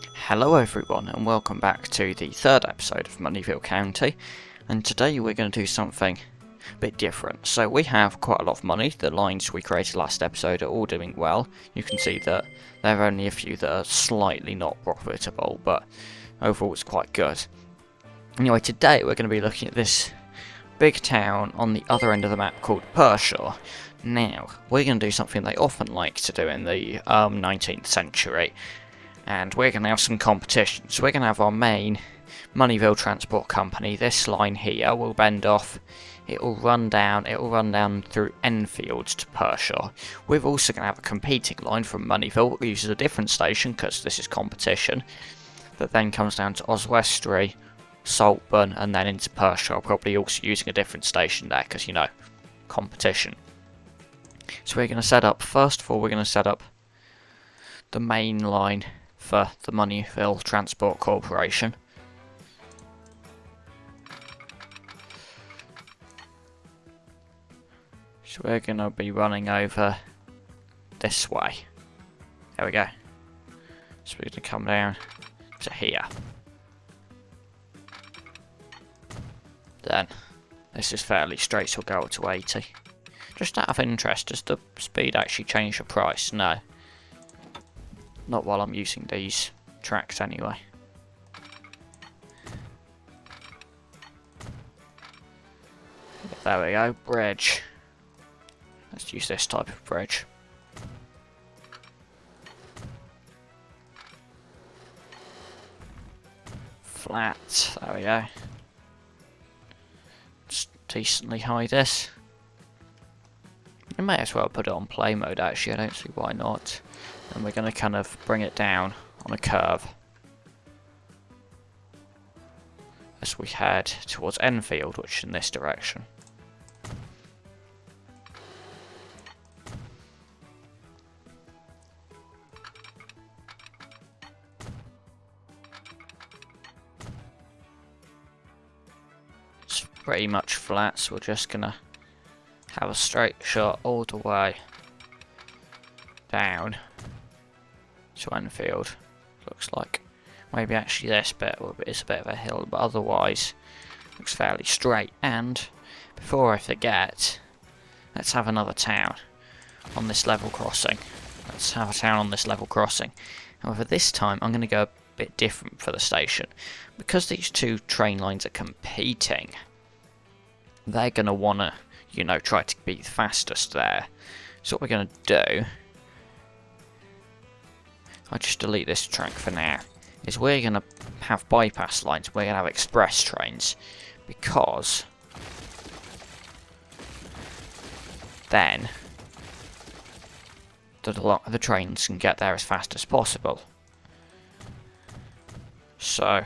Hello everyone and welcome back to the third episode of Moneyville County, and today we're going to do something a bit different. So we have quite a lot of money. The lines we created last episode are all doing well. You can see that there are only a few that are slightly not profitable, but overall it's quite good. Anyway, today we're going to be looking at this big town on the other end of the map called Pershore. Now, we're going to do something they often like to do in the 19th century. And we're going to have some competition. So we're going to have our main Moneyville Transport Company. This line here will bend off. It will run down through Enfield to Pershore. We're also going to have a competing line from Moneyville. It uses a different station because this is competition. That then comes down to Oswestry, Saltburn, and then into Pershore. Probably also using a different station there because, you know, competition. So we're going to set up, first of all, we're going to set up the main line for the Moneyville Transport Corporation. So we're going to be running over this way. There we go. So we're going to come down to here. Then, this is fairly straight, so we'll go up to 80. Just out of interest, does the speed actually change the price? No. Not while I'm using these tracks anyway. There we go, bridge. Let's use this type of bridge. Flat, there we go. Just decently high this. You may as well put it on play mode actually, I don't see why not. And we're going to kind of bring it down on a curve as we head towards Enfield, which is in this direction. It's pretty much flat, so we're just going to have a straight shot all the way down to Enfield. Looks like maybe actually this bit is a bit of a hill, but otherwise looks fairly straight. And before I forget, let's have another town on this level crossing. Let's have a town on this level crossing. However, this time I'm going to go a bit different for the station. Because these two train lines are competing, they're going to want to, you know, try to be the fastest there. So what we're going to do, I'll just delete this track for now, is we're going to have bypass lines, we're going to have express trains, because then the trains can get there as fast as possible. So,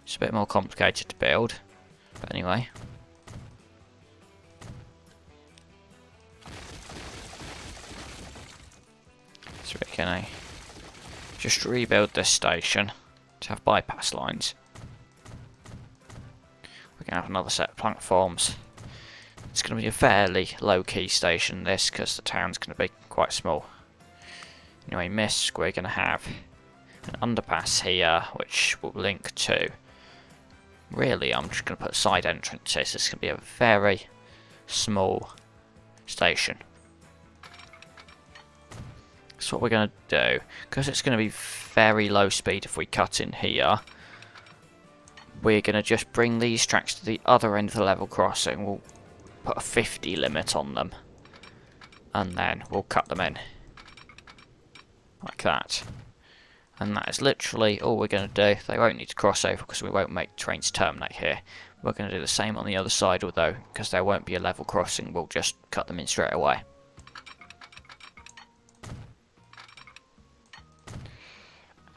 it's a bit more complicated to build, but anyway. So we're going to just rebuild this station to have bypass lines. We're going to have another set of platforms. It's going to be a fairly low-key station, this, because the town's going to be quite small. Anyway, Misk, we're going to have an underpass here, which will link to... Really, I'm just going to put side entrances. This is going to be a very small station. So what we're going to do, because it's going to be very low speed if we cut in here, we're going to just bring these tracks to the other end of the level crossing. We'll put a 50 limit on them, and then we'll cut them in like that. And that is literally all we're going to do. They won't need to cross over because we won't make trains terminate here. We're going to do the same on the other side, although because there won't be a level crossing, we'll just cut them in straight away.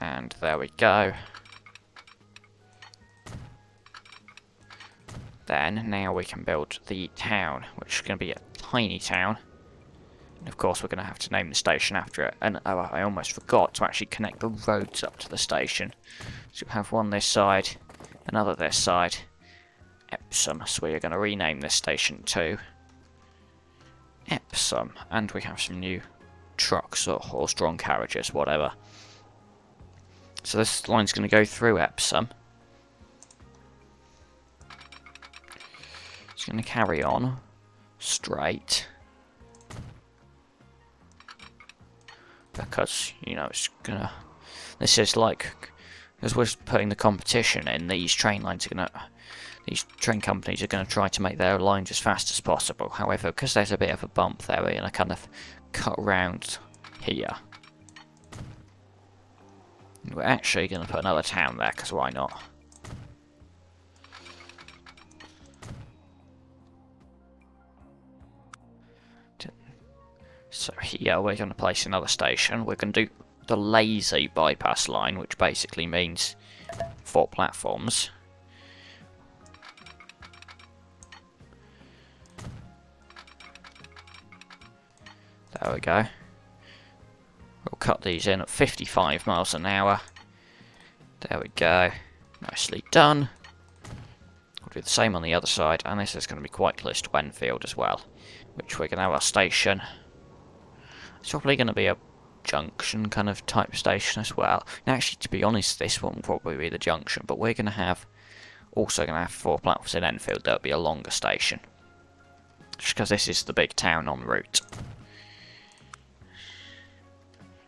And there we go. Then, now we can build the town, which is going to be a tiny town. And of course we're going to have to name the station after it. And oh, I almost forgot to actually connect the roads up to the station. So we have one this side, another this side. Epsom, so we are going to rename this station to Epsom. And we have some new trucks or horse-drawn carriages, whatever. So this line's going to go through Epsom. It's going to carry on straight. Because, you know, it's going to... This is like... As we're putting the competition in, these train lines are going to... These train companies are going to try to make their lines as fast as possible. However, because there's a bit of a bump there, we're going to kind of cut around here. And we're actually going to put another town there, because why not? So here we're going to place another station. We're going to do the lazy bypass line, which basically means 4 platforms. There we go. We'll cut these in at 55 miles an hour. There we go. Nicely done. We'll do the same on the other side, and this is going to be quite close to Enfield as well, which we're going to have our station. It's probably going to be a junction kind of type station as well. And actually, to be honest, this one will probably be the junction, but we're going to have also going to have 4 platforms in Enfield. That'll be a longer station, just because this is the big town en route.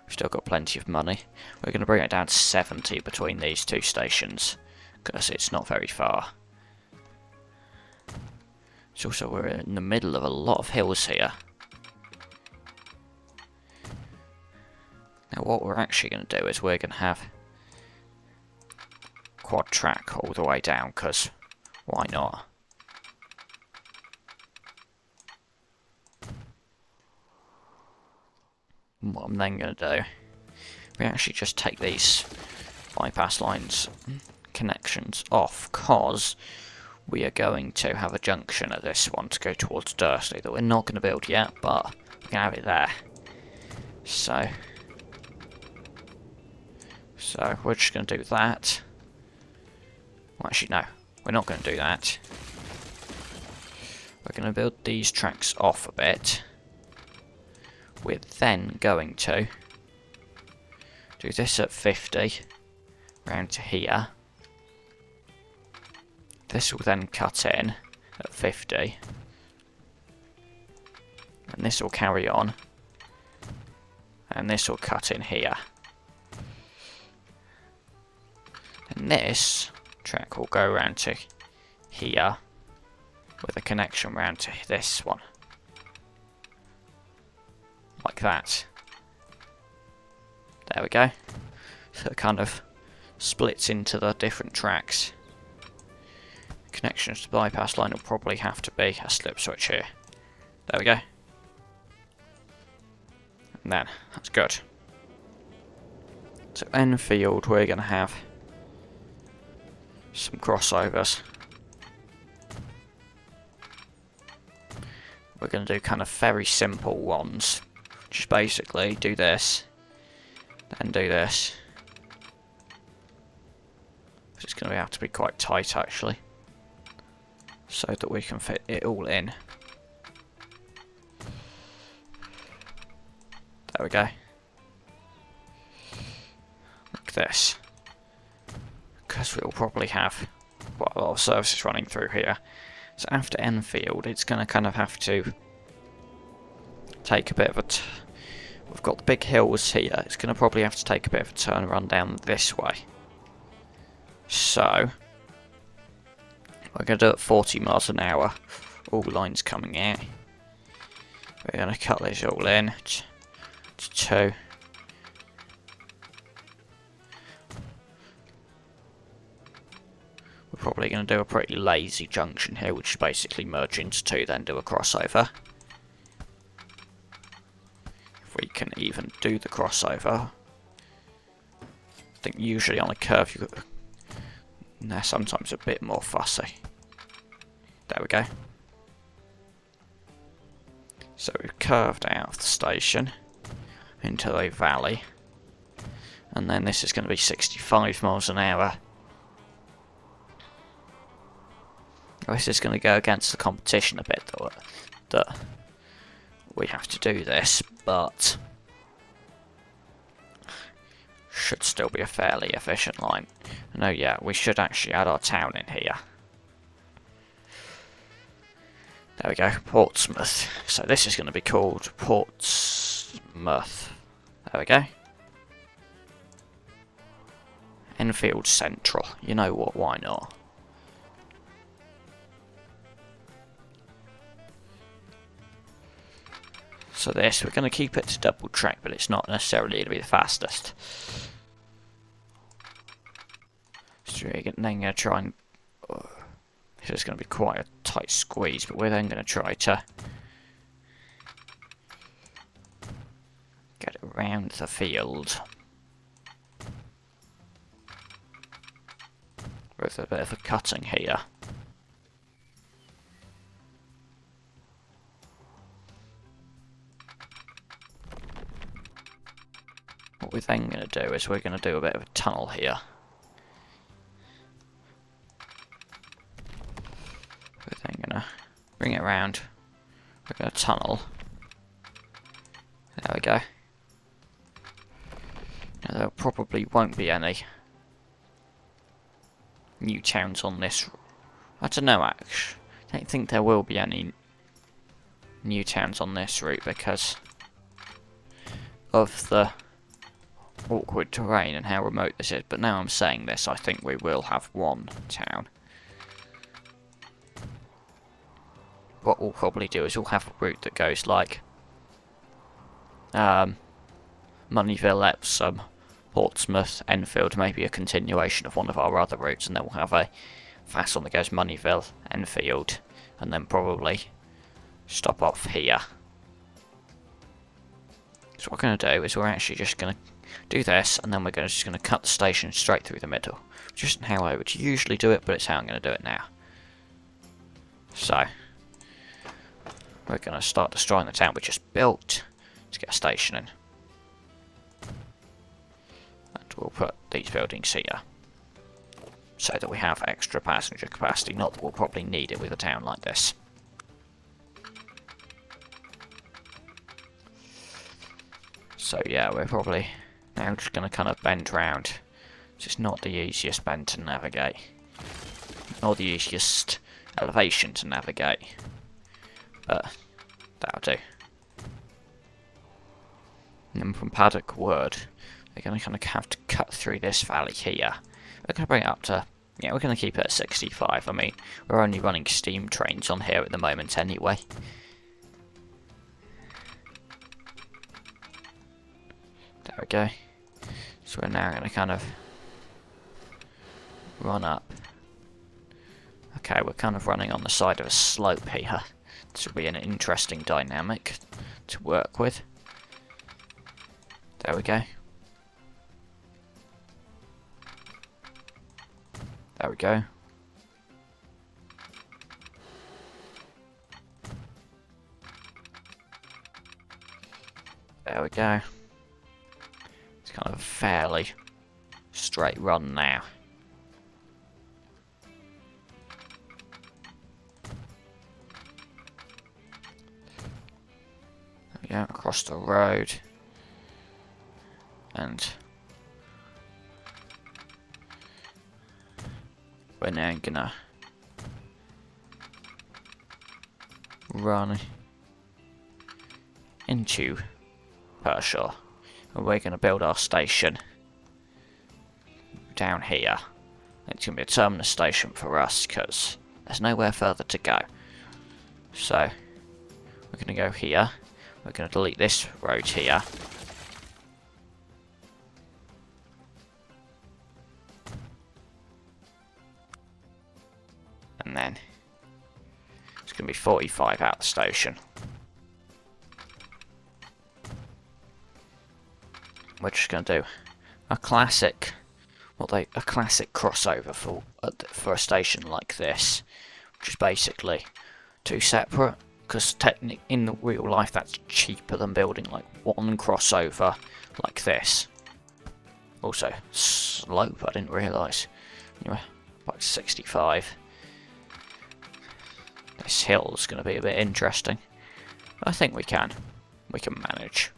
We've still got plenty of money. We're going to bring it down to 70 between these 2 stations, because it's not very far. It's also, we're in the middle of a lot of hills here. Now what we're actually going to do is we're going to have quad track all the way down, because why not? What I'm then going to do, we actually just take these bypass lines connections off, because we are going to have a junction at this one to go towards Dursley that we're not going to build yet, but we can have it there. So we're just going to do that. Well, actually no, we're not going to do that. We're going to build these tracks off a bit. We're then going to do this at 50, round to here. This will then cut in at 50, and this will carry on, and this will cut in here. And this track will go round to here, with a connection round to this one. Like that. There we go. So it kind of splits into the different tracks. Connections to the bypass line will probably have to be a slip switch here. There we go. And then, that's good. So Enfield, we're going to have some crossovers. We're going to do kind of very simple ones. Just basically do this, then do this. It's going to have to be quite tight actually, so that we can fit it all in. There we go. Like this. Because we'll probably have quite a lot of services running through here. So after Enfield, it's going to kind of have to take a bit of a... We've got the big hills here. It's going to probably have to take a bit of a turn and run down this way. So we're going to do it 40 miles an hour. All lines coming out. We're going to cut these all in to 2. We're probably going to do a pretty lazy junction here, which is basically merge into 2, then do a crossover. If we can even do the crossover. I think usually on a curve they're sometimes a bit more fussy. There we go. So we've curved out of the station into a valley, and then this is going to be 65 miles an hour. This is going to go against the competition a bit, though, that we have to do this, but should still be a fairly efficient line. And oh yeah, we should actually add our town in here. There we go, Portsmouth. So this is going to be called Portsmouth. There we go. Enfield Central. You know what, why not? So this, we're going to keep it to double track, but it's not necessarily going to be the fastest. So we're then going to try and... this is going to be quite a tight squeeze, but we're then going to try to get around the field with a bit of a cutting here. What we're then going to do is we're going to do a bit of a tunnel here. We're then going to bring it around. We're going to tunnel. There we go. Now, there probably won't be any new towns on this. I don't know, actually. I don't think there will be any new towns on this route because of the awkward terrain and how remote this is. But now I'm saying this, I think we will have one town. What we'll probably do is we'll have a route that goes like Moneyville, Epsom, Portsmouth, Enfield, maybe a continuation of one of our other routes, and then we'll have a fast one that goes Moneyville, Enfield, and then probably stop off here. So what we're going to do is we're actually just going to do this, and then we're just going to cut the station straight through the middle. Just how I would usually do it, but it's how I'm going to do it now. So we're going to start destroying the town we just built to get a station in. And we'll put these buildings here so that we have extra passenger capacity. Not that we'll probably need it with a town like this. So yeah, we're probably now just going to kind of bend round. It's just not the easiest bend to navigate. Nor the easiest elevation to navigate. But that'll do. And then from Paddock Wood, we're going to kind of have to cut through this valley here. We're going to bring it up to, yeah, we're going to keep it at 65. I mean, we're only running steam trains on here at the moment anyway. There we go. So we're now going to kind of run up. Okay, we're kind of running on the side of a slope here. This will be an interesting dynamic to work with. There we go. There we go. There we go. It's kind of a fairly straight run now. There we go, across the road. And we're now gonna run into Pershore, and we're gonna build our station down here. It's gonna be a terminus station for us because there's nowhere further to go. So we're gonna go here. We're gonna delete this road here. And then it's going to be 45 out the station. We're just going to do a classic, a classic crossover for a station like this, which is basically two separate. Because technically, in the real life, that's cheaper than building like one crossover like this. Also, slope. I didn't realise. Anyway, about 65. This hill is going to be a bit interesting. I think we can manage.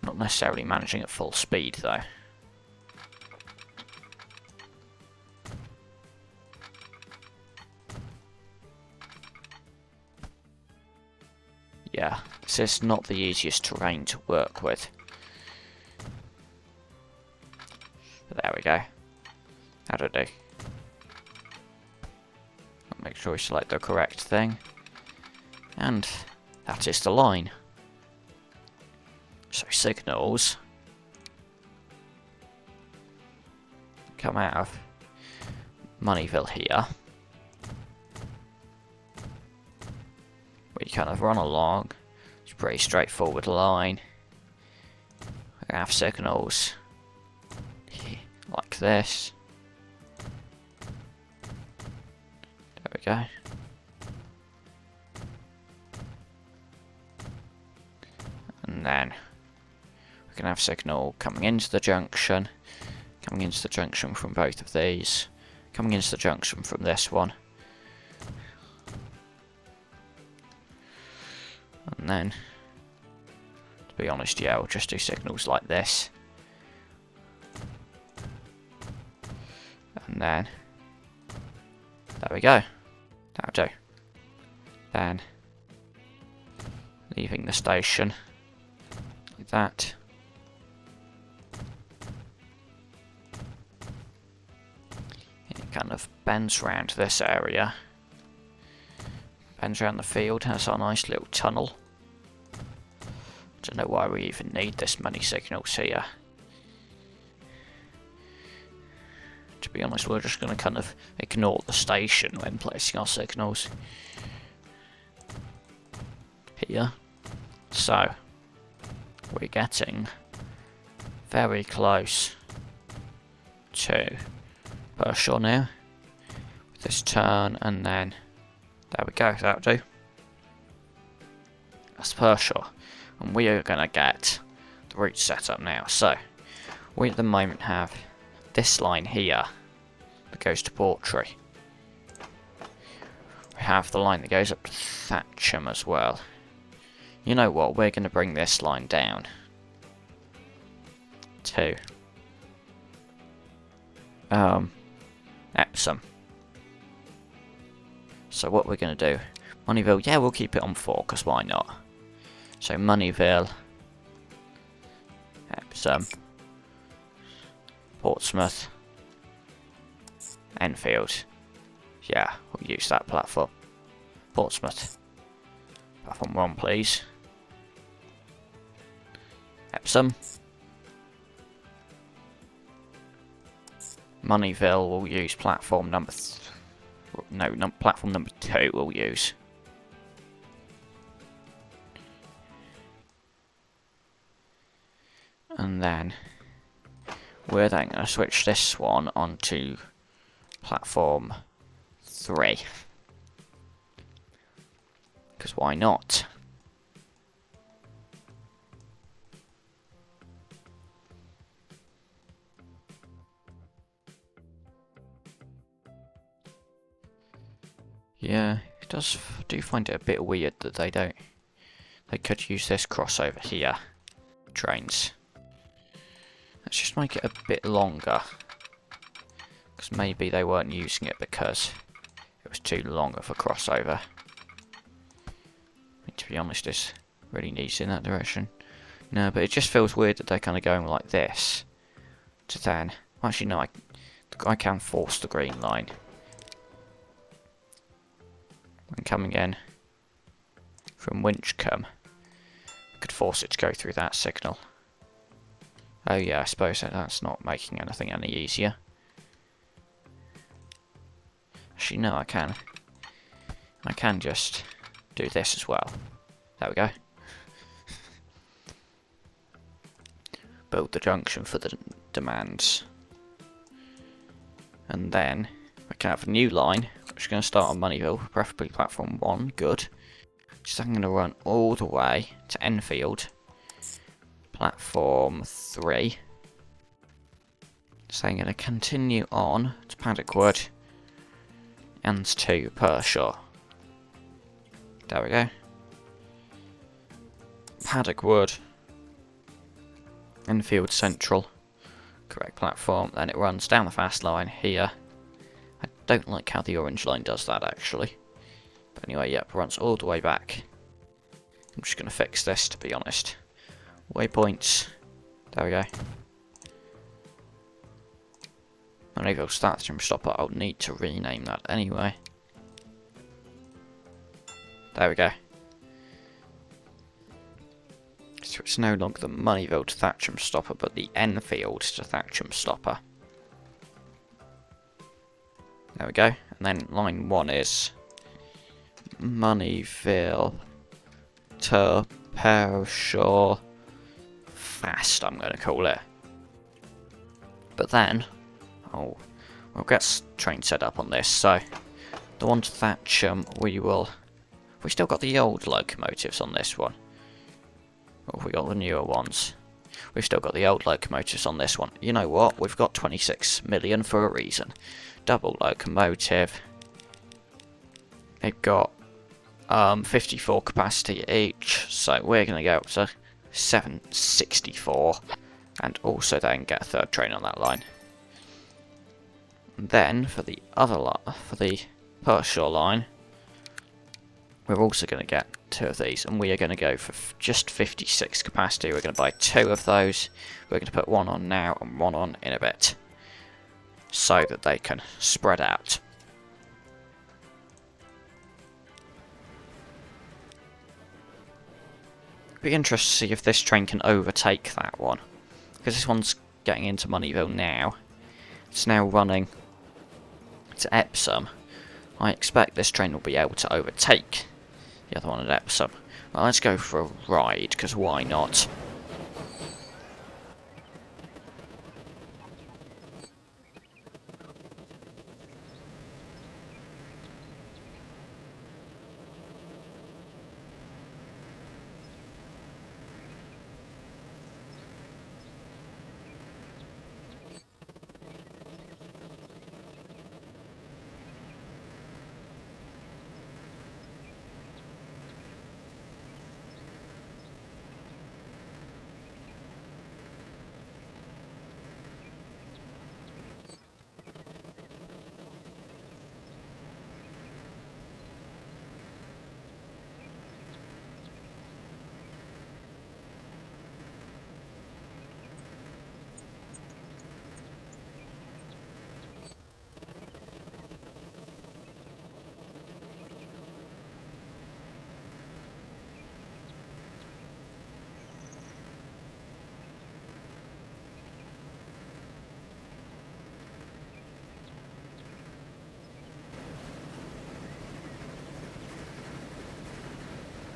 Not not necessarily managing at full speed though. Yeah, this is not the easiest terrain to work with. But there we go. How do I do? Make sure we select the correct thing. And that is the line. So signals come out of Moneyville here. We kind of run along. It's a pretty straightforward line. We have signals like this. There we go. And then we can have signal coming into the junction, coming into the junction from both of these, coming into the junction from this one. And then, to be honest, yeah, we'll just do signals like this. And then, there we go. That'll do. Then, leaving the station, like that. It kind of bends around this area. Bends around the field, has our nice little tunnel. Don't know why we even need this many signals here. To be honest, we're just going to kind of ignore the station when placing our signals here. So, we're getting very close to Pershore now. With this turn, and then there we go, that'll do. That's Pershore. And we are going to get the route set up now. So, we at the moment have this line here that goes to Portree. We have the line that goes up to Thatcham as well. You know what, we're going to bring this line down to Epsom. So what we're going to do, Moneyville, yeah, we'll keep it on 4, because why not? So Moneyville, Epsom, Portsmouth, Enfield. Yeah, we'll use that platform. Portsmouth. Platform 1, please. Epsom. Moneyville will use platform number... platform number 2 we'll use. And then we're then going to switch this one onto platform 3. Because why not? Yeah, it does. I do find it a bit weird that they don't. They could use this crossover here. Trains. Let's just make it a bit longer. Because maybe they weren't using it because it was too long of a crossover. To be honest, this really needs in that direction. No, but it just feels weird that they're kind of going like this. To then... Actually, no, I can force the green line. When coming in from Winchcombe, I could force it to go through that signal. Oh yeah, I suppose that's not making anything any easier. Actually, no, I can. I can just do this as well. There we go. Build the junction for the demands. And then we can have a new line, which is going to start on Moneyville, preferably platform 1, good. So I'm going to run all the way to Enfield, platform 3. So I'm going to continue on to Paddockwood and to Pershore. There we go. Paddockwood, Enfield Central, correct platform, then it runs down the fast line here. I don't like how the orange line does that actually. But anyway, yep, runs all the way back. I'm just going to fix this, to be honest. Waypoints. There we go. Moneyville Station Stopper. I'll need to rename that anyway. There we go. So it's no longer the Moneyville to Thatcham Stopper, but the Enfield to Thatcham Stopper. There we go. And then line 1 is Moneyville to Pershore Fast, I'm going to call it. But then, we'll get train set up on this. So, the one to Thatcham, we still got the old locomotives on this one. Or have we got the newer ones? We've still got the old locomotives on this one. You know what? We've got 26 million for a reason. Double locomotive. They've got 54 capacity each, so we're going to go up to 764, and also then get a third train on that line. And then for the Pershore line, we're also going to get 2 of these, and we are going to go for just 56 capacity. We're going to buy 2 of those. We're going to put one on now and one on in a bit, so that they can spread out. Be interested to see if this train can overtake that one, because this one's getting into Moneyville now. It's now running to Epsom. I expect this train will be able to overtake the other one at Epsom. Well, let's go for a ride, because why not?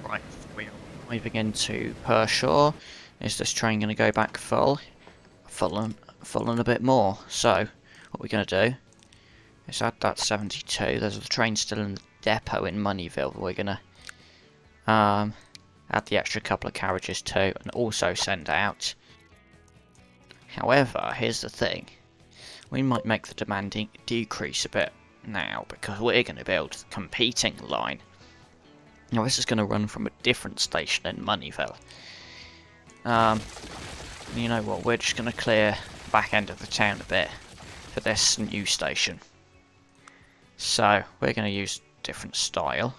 Right, we are arriving into Pershore. Is this train going to go back full? Full and a bit more. So, what we're going to do is add that 72. There's a train still in the depot in Moneyville. We're going to add the extra couple of carriages too, and also send out. However, here's the thing. We might make the demand decrease a bit now, because we're going to build the competing line. Now this is going to run from a different station in Moneyville. You know what, we're just going to clear the back end of the town a bit for this new station. So, we're going to use different style.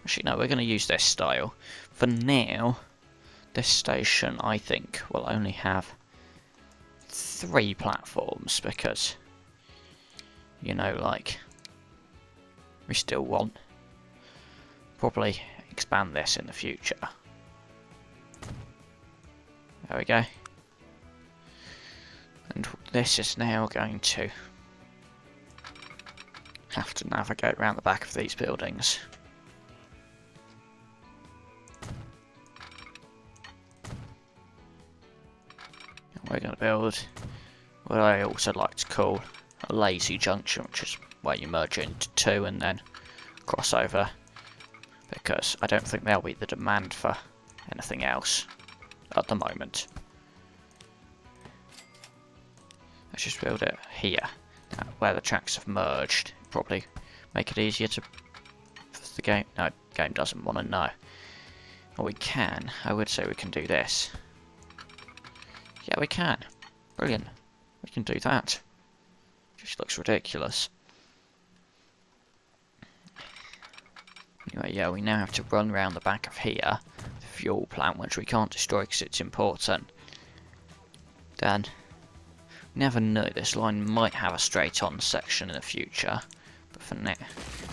Actually, no, we're going to use this style. For now, this station, I think, will only have 3 platforms, because, you know, like, we still want probably expand this in the future. There we go. And this is now going to have to navigate around the back of these buildings. And we're going to build what I also like to call a lazy junction, which is where you merge into 2 and then cross over, because I don't think there'll be the demand for anything else at the moment. Let's just build it here, where the tracks have merged. Probably make it easier to for the game. No, the game doesn't want to know. Or we can. I would say we can do this. Yeah, we can. Brilliant. We can do that. Just looks ridiculous. Anyway, yeah, we now have to run around the back of here, the fuel plant, which we can't destroy because it's important. Then, never know, this line might have a straight-on section in the future, but for now,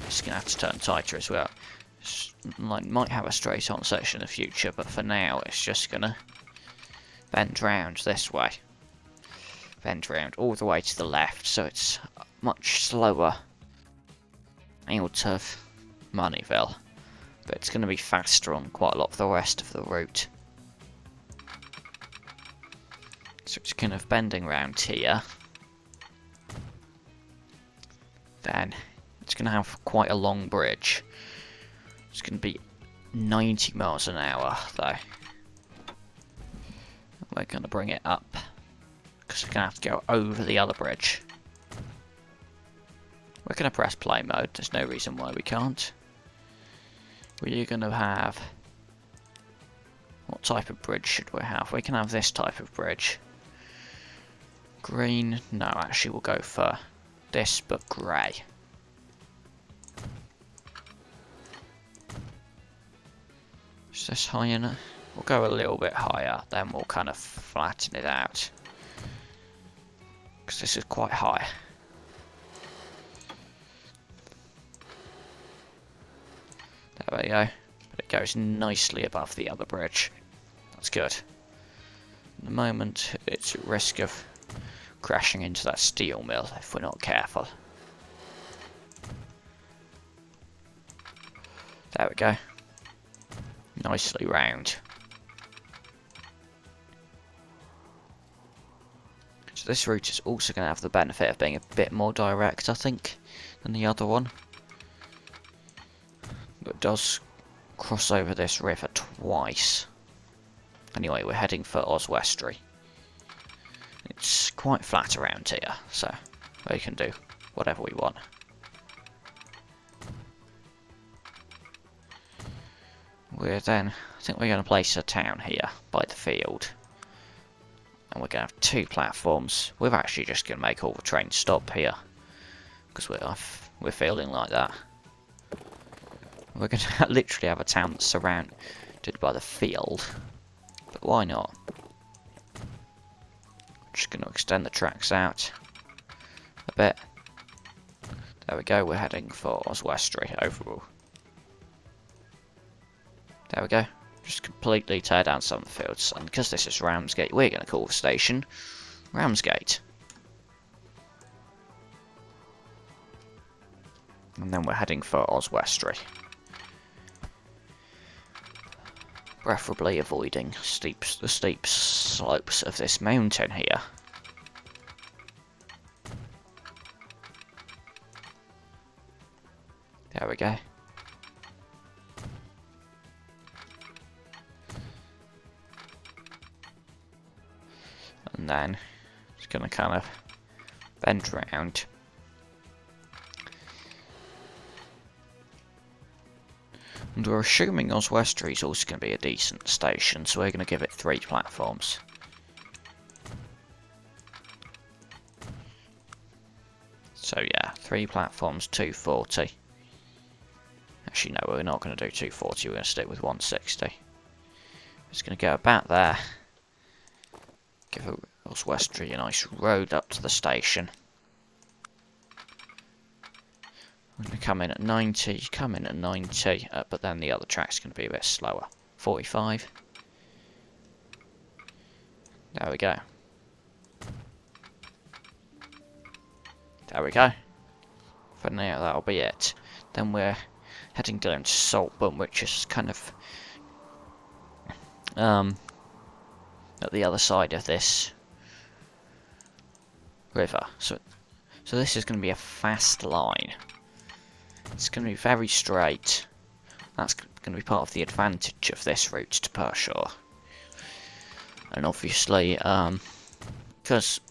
it's going to have to turn tighter as well. This line might have a straight-on section in the future, but for now, it's just going to bend round this way. Bend round all the way to the left, so it's much slower out of Moneyville, but it's going to be faster on quite a lot of the rest of the route. So it's kind of bending round here. Then it's going to have quite a long bridge. It's going to be 90 miles an hour though. We're going to bring it up because we're going to have to go over the other bridge. We're going to press play mode, there's no reason why we can't. We're going to have... What type of bridge should we have? We can have this type of bridge. Green? No, actually we'll go for this, but grey. Is this high enough? We'll go a little bit higher, then we'll kind of flatten it out. Because this is quite high. There we go. But it goes nicely above the other bridge. That's good. At the moment, it's at risk of crashing into that steel mill if we're not careful. There we go. Nicely round. So this route is also going to have the benefit of being a bit more direct, I think, than the other one. But it does cross over this river twice. Anyway, we're heading for Oswestry. It's quite flat around here, so we can do whatever we want. I think we're going to place a town here by the field. And we're going to have 2 platforms. We're actually just going to make all the trains stop here. Because we're feeling like that. We're going to literally have a town that's surrounded by the field. But why not? Just going to extend the tracks out a bit. There we go, we're heading for Oswestry overall. There we go. Just completely tear down some of the fields. And because this is Ramsgate, we're going to call the station Ramsgate. And then we're heading for Oswestry. Preferably avoiding the steep slopes of this mountain here. There we go. And then it's going to kind of bend round. And we're assuming Oswestry is also going to be a decent station, so we're going to give it 3 platforms. So yeah, 3 platforms, 240. Actually no, we're not going to do 240, we're going to stick with 160. It's going to go about there. Give Oswestry a nice road up to the station. I'm going to come in at 90, but then the other track's going to be a bit slower. 45. There we go. There we go. For now, that'll be it. Then we're heading down to Saltburn, which is kind of at the other side of this river. So this is going to be a fast line. It's going to be very straight. That's going to be part of the advantage of this route to Pershore. And obviously, because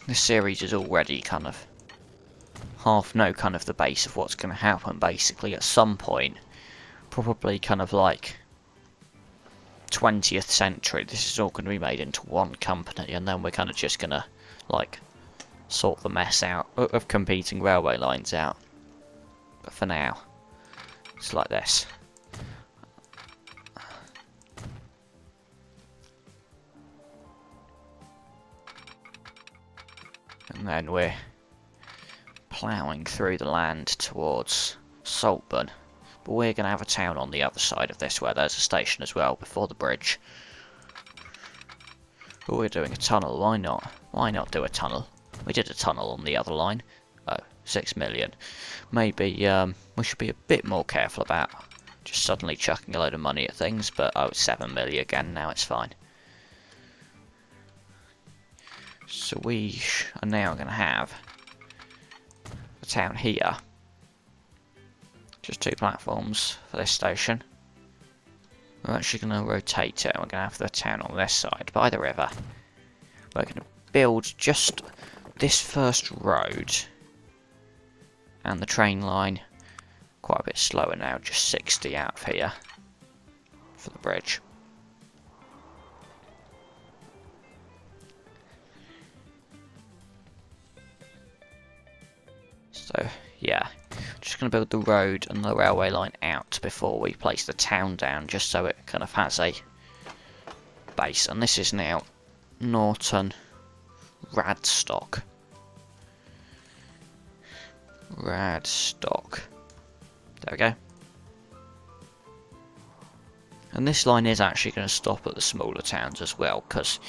this series is already kind of kind of the base of what's going to happen basically at some point, probably kind of like 20th century, this is all going to be made into one company, and then we're kind of just going to, like, sort the mess out of competing railway lines out. But for now, it's like this. And then we're ploughing through the land towards Saltburn. But we're going to have a town on the other side of this where there's a station as well, before the bridge. But we're doing a tunnel, why not? Why not do a tunnel? We did a tunnel on the other line. Oh, 6 million. Maybe we should be a bit more careful about just suddenly chucking a load of money at things, but oh, 7 million again, now it's fine. So we are now going to have a town here. Just 2 platforms for this station. We're actually going to rotate it. We're going to have the town on this side, by the river. We're going to build just this first road. And the train line, quite a bit slower now, just 60 out of here for the bridge. So, yeah, just going to build the road and the railway line out before we place the town down, just so it kind of has a base. And this is now Norton Radstock. Radstock. There we go. And this line is actually going to stop at the smaller towns as well, because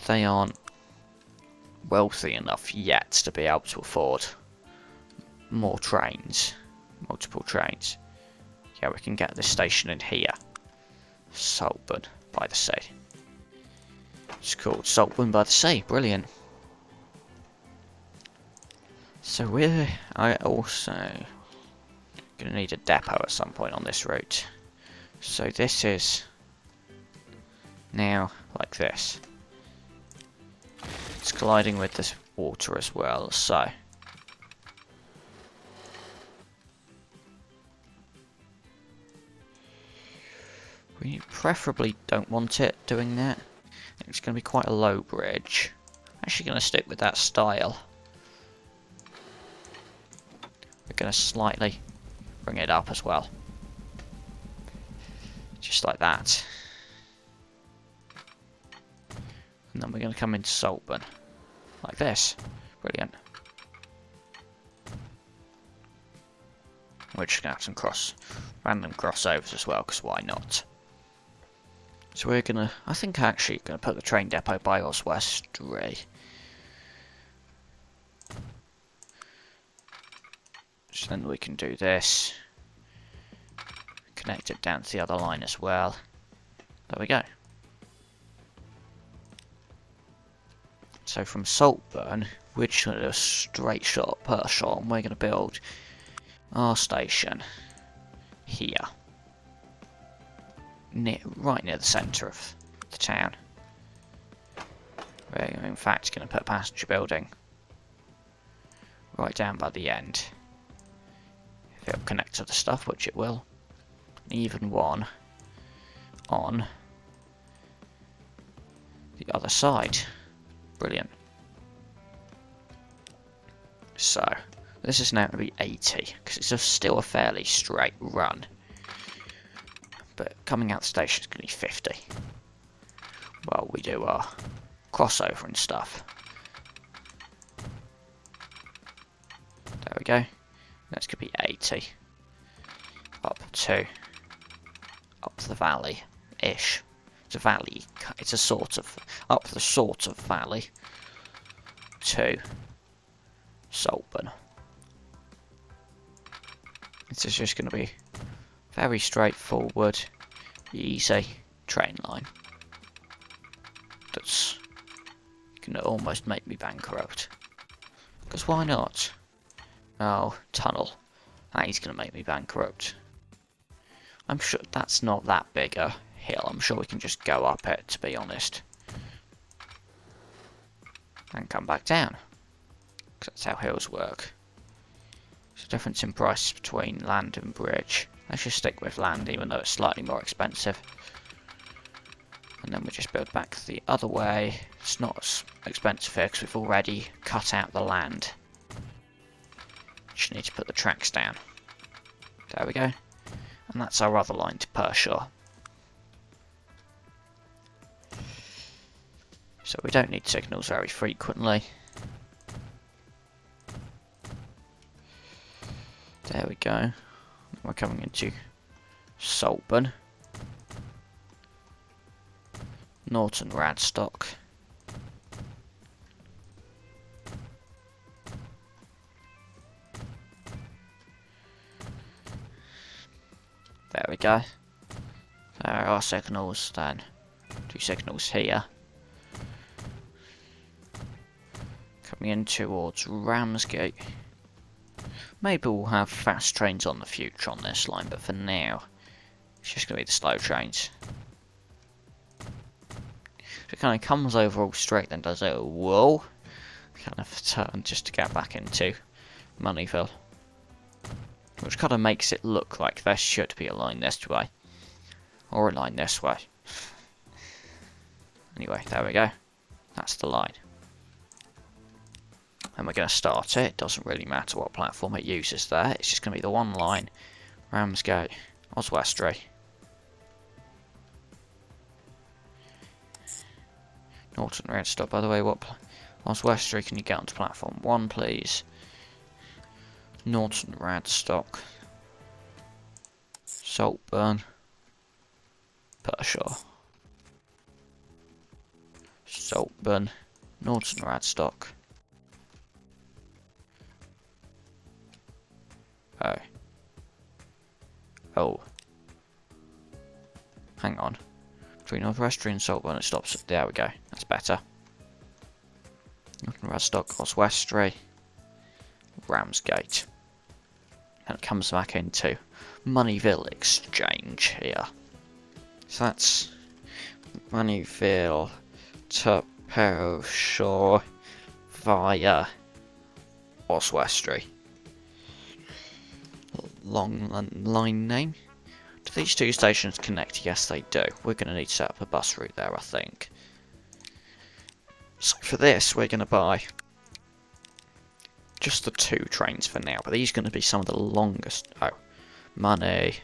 they aren't wealthy enough yet to be able to afford more trains, multiple trains. Yeah, we can get this station in here, Saltburn by the Sea. It's called Saltburn by the Sea, brilliant. So I also gonna need a depot at some point on this route. So this is now like this. It's colliding with this water as well, so we preferably don't want it doing that. It's going to be quite a low bridge. Actually going to stick with that style. We're going to slightly bring it up as well. Just like that. And then we're going to come into Saltburn. Like this. Brilliant. We're just going to have some random crossovers as well, because why not? So we're gonna, I think actually gonna put the train depot by Oswestry. So then we can do this. Connect it down to the other line as well. There we go. So from Saltburn, we're just gonna do a straight shot per shot, and we're gonna build our station here. Right near the centre of the town. We're in fact going to put a passenger building right down by the end. If it'll connect to the stuff, which it will. Even one on the other side. Brilliant. So, this is now going to be 80, because it's still a fairly straight run. But coming out the station is going to be 50. Well, we do our crossover and stuff. There we go. That's going to be 80. Up the valley-ish. It's a valley. It's a sort of up the sort of valley to Saltburn. This is just going to be very straightforward, easy train line. That's gonna almost make me bankrupt. Because why not? Oh, tunnel. That is gonna make me bankrupt. I'm sure that's not that big a hill. I'm sure we can just go up it, to be honest. And come back down. Because that's how hills work. There's a difference in price between land and bridge. Let's just stick with land, even though it's slightly more expensive. And then we just build back the other way. It's not as expensive here because we've already cut out the land. Just need to put the tracks down. There we go. And that's our other line to Pershore. So we don't need signals very frequently. There we go. We're coming into Saltburn. Norton Radstock. There we go. There are signals then. 2 signals here. Coming in towards Ramsgate. Maybe we'll have fast trains on the future on this line, but for now, it's just going to be the slow trains. It kind of comes over all straight, then does a whoa, kind of turn just to get back into Moneyville. Which kind of makes it look like there should be a line this way. Or a line this way. Anyway, there we go. That's the line. And we're going to start it. It doesn't really matter what platform it uses there. It's just going to be the one line. Ramsgate, Oswestry. Norton Redstop, by the way, what Oswestry can you get onto platform 1, please? Norton Radstock. Saltburn. Pershore. Saltburn. Norton Radstock. Oh. Oh. Hang on. Between Oswestry and Saltburn it stops. There we go. That's better. Norton Radstock, Oswestry. Ramsgate. And it comes back into Moneyville Exchange here. So that's Moneyville to Pershore via Oswestry. Long line name. Do these 2 stations connect? Yes, they do. We're going to need to set up a bus route there, I think. So for this, we're going to buy just the 2 trains for now, but these are going to be some of the longest. Oh, money.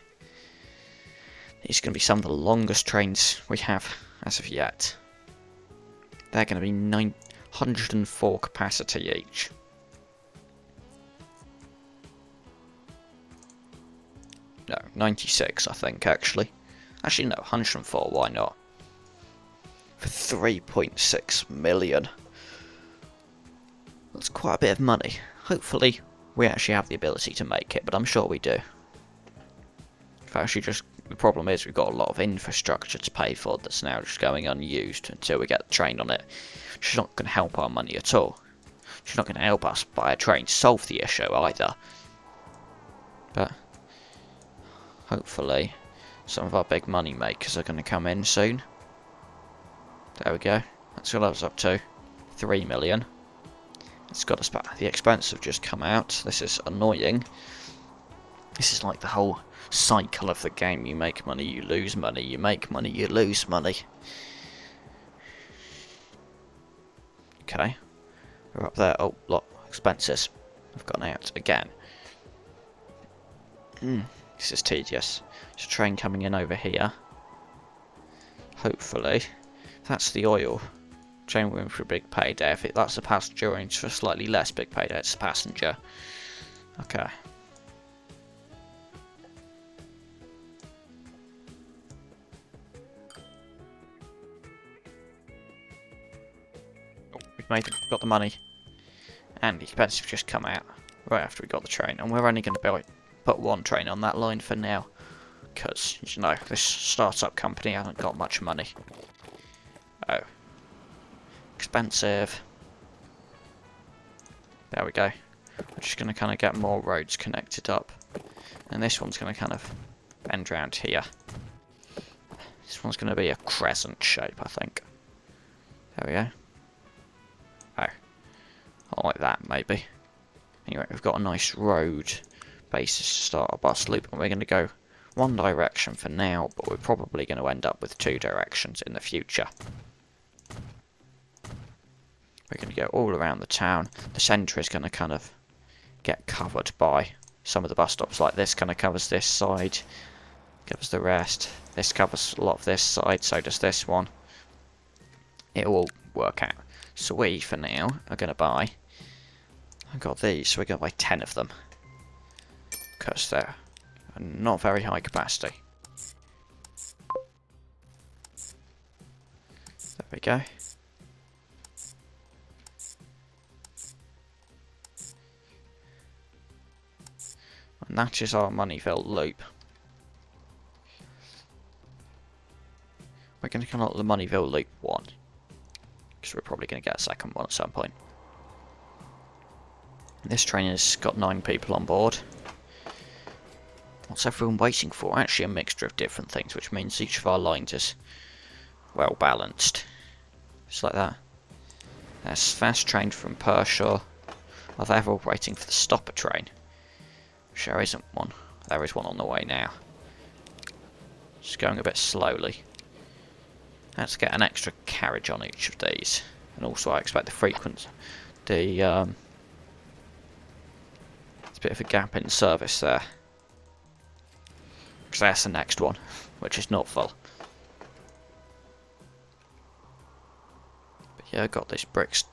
These are going to be some of the longest trains we have as of yet. They're going to be 904 capacity each. No, 96 I think actually. Actually no, 104, why not? For 3.6 million. That's quite a bit of money. Hopefully we actually have the ability to make it, but I'm sure we do. Actually, just the problem is we've got a lot of infrastructure to pay for that's now just going unused until we get the train on it. Which is not going to help our money at all. It's not going to help us buy a train to solve the issue either. But hopefully some of our big money makers are going to come in soon. There we go. That's what I was up to. 3 million. It's got us back. The expense have just come out. This is annoying. This is like the whole cycle of the game. You make money, you lose money. You make money, you lose money. Okay. We're up there. Oh, lot expenses have gone out again. This is tedious. There's a train coming in over here. Hopefully. That's the oil. Train we're in for a big payday. If that's a passenger, we're in for a slightly less big payday. It's a passenger. Okay. Oh, we've made it. Got the money. And the expenses have just come out right after we got the train. And we're only going to put 1 train on that line for now. Because, you know, this startup company hasn't got much money. Oh. Expensive. There we go. We're just going to kind of get more roads connected up. And this one's going to kind of bend round here. This one's going to be a crescent shape, I think. There we go. Oh. I like that, maybe. Anyway, we've got a nice road basis to start our bus loop. And we're going to go one direction for now, but we're probably going to end up with 2 directions in the future. We're going to go all around the town. The centre is going to kind of get covered by some of the bus stops, like this kind of covers this side, covers the rest. This covers a lot of this side, so does this one. It will work out. So we, for now, are going to buy... I've got these, so we're going to buy 10 of them. Because they're not very high capacity. There we go. And that is our Moneyville loop. We're going to call it the Moneyville loop 1. Because we're probably going to get a second one at some point. This train has got 9 people on board. What's everyone waiting for? Actually a mixture of different things, which means each of our lines is well balanced. Just like that. There's fast train from Pershore. Oh, they're all waiting for the stopper train. Which there isn't one. There is one on the way now. Just going a bit slowly. Let's get an extra carriage on each of these. And also I expect the frequency... there's a bit of a gap in service there. Because that's the next one, which is not full. But yeah, I got these bricks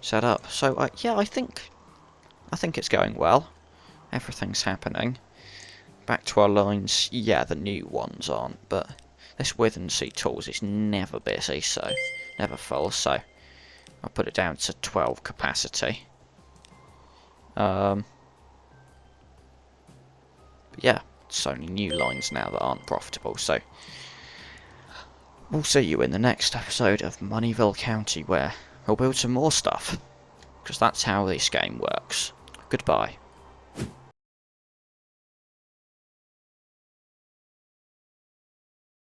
set up. So yeah, I think it's going well. Everything's happening. Back to our lines. Yeah, the new ones aren't, but this Withensea Tools is never busy, so never full. So I'll put it down to 12 capacity. But yeah. It's only new lines now that aren't profitable, so we'll see you in the next episode of Moneyville County, where we'll build some more stuff, because that's how this game works. Goodbye.